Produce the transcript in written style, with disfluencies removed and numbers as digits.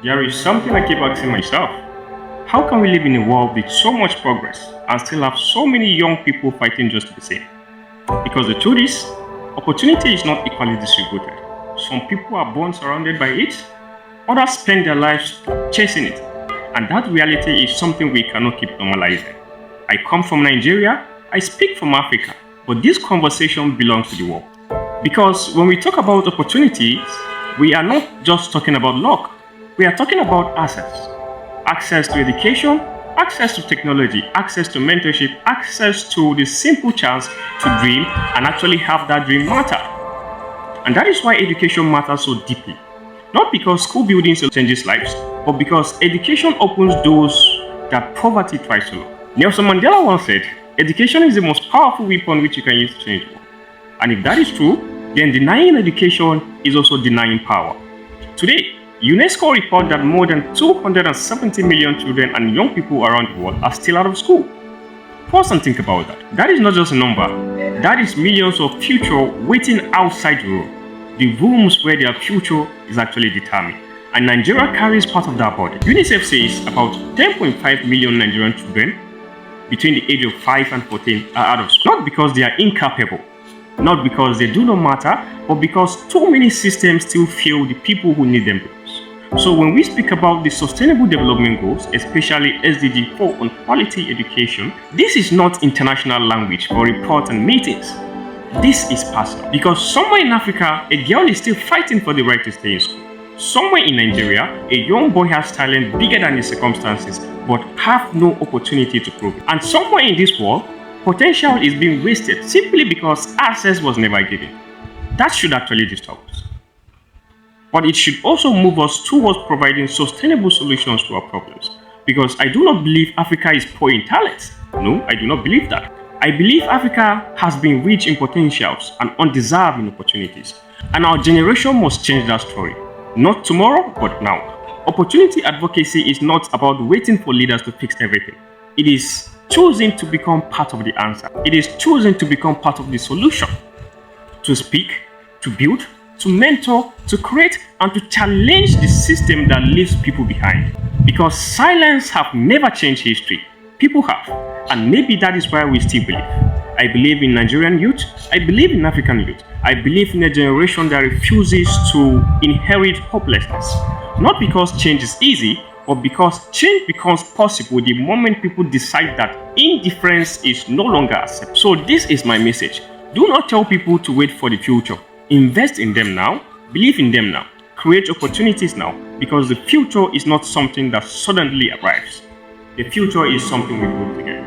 There is something I keep asking myself. How can we live in a world with so much progress and still have so many young people fighting just to be same? Because the truth is, opportunity is not equally distributed. Some people are born surrounded by it, others spend their lives chasing it. And that reality is something we cannot keep normalizing. I come from Nigeria, I speak from Africa, but this conversation belongs to the world. Because when we talk about opportunities, we are not just talking about luck, we are talking about access. Access to education, access to technology, access to mentorship, access to the simple chance to dream and actually have that dream matter. And that is why education matters so deeply. Not because school buildings changes lives, but because education opens doors that poverty tries to lock. Nelson Mandela once said, education is the most powerful weapon which you can use to change the world. And if that is true, then denying education is also denying power. Today, UNESCO report that more than 270 million children and young people around the world are still out of school. Pause and think about that. That is not just a number. That is millions of future waiting outside the room. The rooms where their future is actually determined. And Nigeria carries part of that burden. UNICEF says about 10.5 million Nigerian children between the age of 5 and 14 are out of school. Not because they are incapable, not because they do not matter, but because too many systems still fail the people who need them. So when we speak about the Sustainable Development Goals, especially SDG 4 on quality education, this is not international language for reports and meetings. This is personal. Because somewhere in Africa, a girl is still fighting for the right to stay in school. Somewhere in Nigeria, a young boy has talent bigger than his circumstances, but have no opportunity to prove it. And somewhere in this world, potential is being wasted simply because access was never given. That should actually disturb us. But it should also move us towards providing sustainable solutions to our problems. Because I do not believe Africa is poor in talent. No, I do not believe that. I believe Africa has been rich in potentials and undeserved in opportunities. And our generation must change that story. Not tomorrow, but now. Opportunity advocacy is not about waiting for leaders to fix everything. It is choosing to become part of the answer. It is choosing to become part of the solution. To speak, to build, to mentor, to create, and to challenge the system that leaves people behind. Because silence have never changed history. People have. And maybe that is why we still believe. I believe in Nigerian youth. I believe in African youth. I believe in a generation that refuses to inherit hopelessness. Not because change is easy, but because change becomes possible the moment people decide that indifference is no longer accepted. So this is my message. Do not tell people to wait for the future. Invest in them now, believe in them now, create opportunities now, because the future is not something that suddenly arrives. The future is something we build together.